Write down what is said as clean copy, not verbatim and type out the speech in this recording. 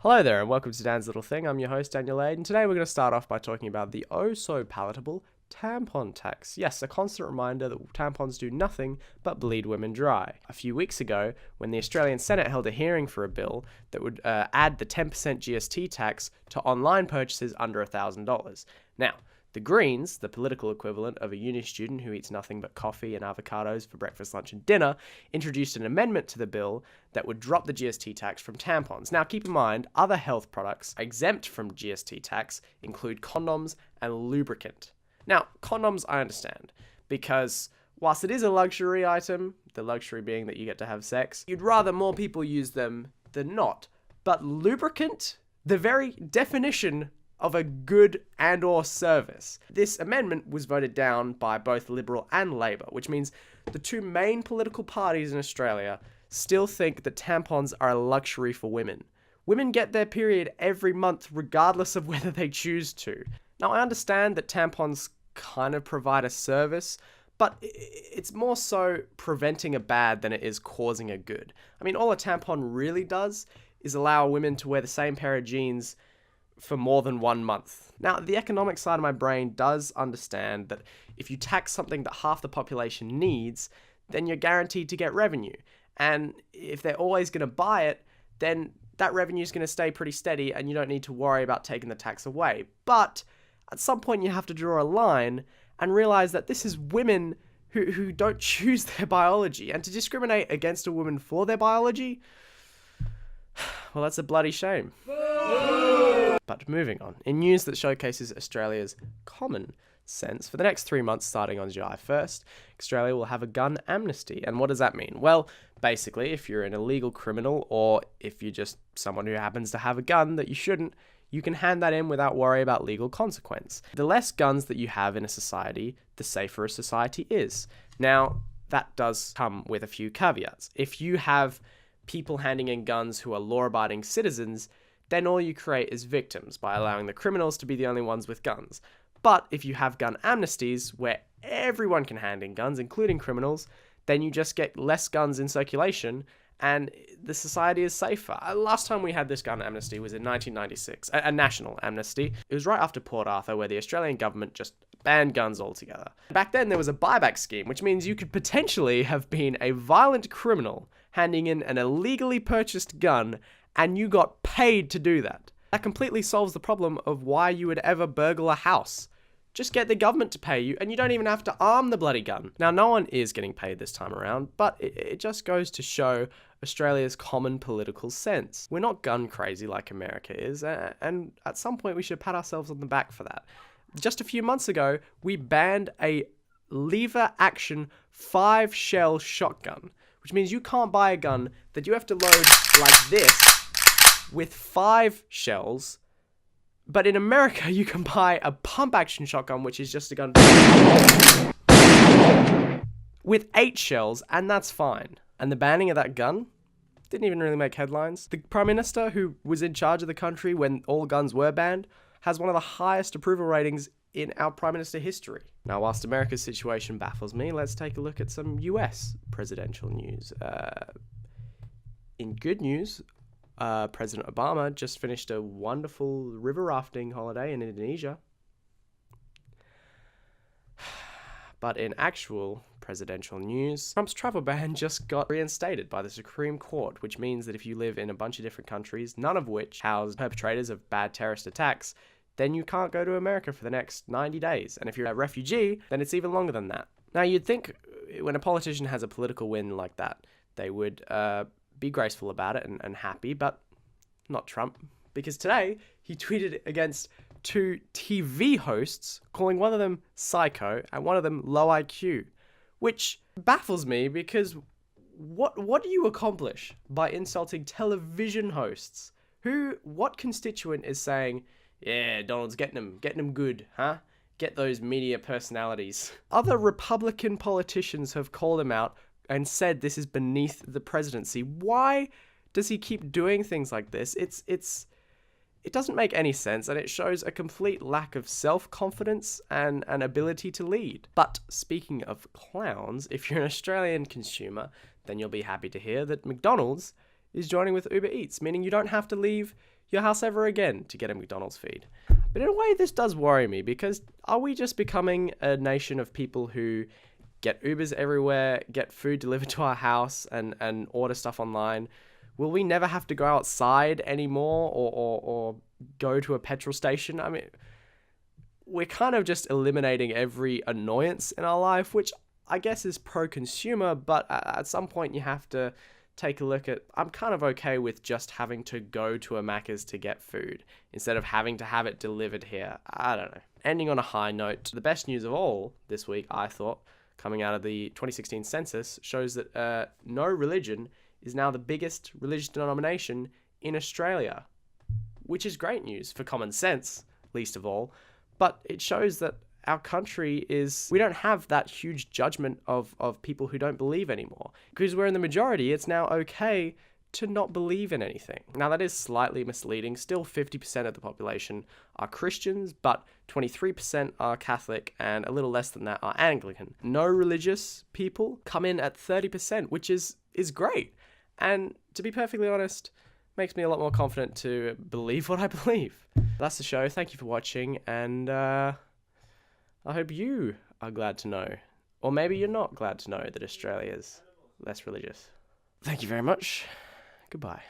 Hello there and welcome to Dan's Little Thing. I'm your host Danielisweird, and today we're going to start off by talking about the oh-so-palatable tampon tax. Yes, a constant reminder that tampons do nothing but bleed women dry. A few weeks ago, when the Australian Senate held a hearing for a bill that would add the 10% GST tax to online purchases under $1,000. Now, the Greens, the political equivalent of a uni student who eats nothing but coffee and avocados for breakfast, lunch and dinner, introduced an amendment to the bill that would drop the GST tax from tampons. Now keep in mind, other health products exempt from GST tax include condoms and lubricant. Now, condoms I understand, because whilst it is a luxury item, the luxury being that you get to have sex, you'd rather more people use them than not. But lubricant? The very definition of a good and or service. This amendment was voted down by both Liberal and Labor, which means the two main political parties in Australia still think that tampons are a luxury for women. Women get their period every month regardless of whether they choose to. Now, I understand that tampons kind of provide a service, but it's more so preventing a bad than it is causing a good. I mean, all a tampon really does is allow women to wear the same pair of jeans for more than 1 month. Now, the economic side of my brain does understand that if you tax something that half the population needs, then you're guaranteed to get revenue. And if they're always going to buy it, then that revenue is going to stay pretty steady and you don't need to worry about taking the tax away. But at some point you have to draw a line and realize that this is women who don't choose their biology. And to discriminate against a woman for their biology, well, that's a bloody shame. But moving on, in news that showcases Australia's common sense, for the next 3 months starting on July 1st, Australia will have a gun amnesty. And what does that mean? Well, basically, if you're an illegal criminal or if you're just someone who happens to have a gun that you shouldn't, you can hand that in without worry about legal consequence. The less guns that you have in a society, the safer a society is. Now, that does come with a few caveats. If you have people handing in guns who are law-abiding citizens, then all you create is victims by allowing the criminals to be the only ones with guns. But if you have gun amnesties where everyone can hand in guns, including criminals, then you just get less guns in circulation and the society is safer. Last time we had this gun amnesty was in 1996, a national amnesty. It was right after Port Arthur, where the Australian government just banned guns altogether. Back then there was a buyback scheme, which means you could potentially have been a violent criminal handing in an illegally purchased gun and you got paid to do that. That completely solves the problem of why you would ever burgle a house. Just get the government to pay you and you don't even have to arm the bloody gun. Now, no one is getting paid this time around, but it just goes to show Australia's common political sense. We're not gun crazy like America is, and at some point we should pat ourselves on the back for that. Just a few months ago, we banned a lever action 5-shell shotgun, which means you can't buy a gun that you have to load like this with 5 shells. But in America, you can buy a pump-action shotgun, which is just a gun with 8 shells, and that's fine. And the banning of that gun didn't even really make headlines. The Prime Minister, who was in charge of the country when all guns were banned, has one of the highest approval ratings in our Prime Minister history. Now, whilst America's situation baffles me, let's take a look at some US presidential news. In good news, President Obama just finished a wonderful river rafting holiday in Indonesia. But in actual presidential news, Trump's travel ban just got reinstated by the Supreme Court, which means that if you live in a bunch of different countries, none of which house perpetrators of bad terrorist attacks, then you can't go to America for the next 90 days. And if you're a refugee, then it's even longer than that. Now, you'd think when a politician has a political win like that, they would be graceful about it and happy, but not Trump. Because today, he tweeted against 2 TV hosts, calling one of them psycho and one of them low IQ, which baffles me because what do you accomplish by insulting television hosts? What constituent is saying, yeah, Donald's getting him good, huh? Get those media personalities. Other Republican politicians have called him out and said this is beneath the presidency. Why does he keep doing things like this? It doesn't make any sense, and it shows a complete lack of self-confidence and an ability to lead. But speaking of clowns, if you're an Australian consumer, then you'll be happy to hear that McDonald's is joining with Uber Eats, meaning you don't have to leave your house ever again to get a McDonald's feed. But in a way, this does worry me, because are we just becoming a nation of people who get Ubers everywhere, get food delivered to our house, and order stuff online? Will we never have to go outside anymore or go to a petrol station? I mean, we're kind of just eliminating every annoyance in our life, which I guess is pro-consumer, but at some point you have to take a look at, I'm kind of okay with just having to go to a Macca's to get food instead of having to have it delivered here. I don't know. Ending on a high note, the best news of all this week, I thought, coming out of the 2016 census, shows that no religion is now the biggest religious denomination in Australia, which is great news for common sense, least of all. But it shows that our country we don't have that huge judgment of people who don't believe anymore. Because we're in the majority, it's now okay to not believe in anything. Now, that is slightly misleading. Still, 50% of the population are Christians, but 23% are Catholic, and a little less than that are Anglican. No religious people come in at 30%, which is great. And to be perfectly honest, makes me a lot more confident to believe what I believe. That's the show. Thank you for watching, and I hope you are glad to know, or maybe you're not glad to know, that Australia is less religious. Thank you very much. Goodbye.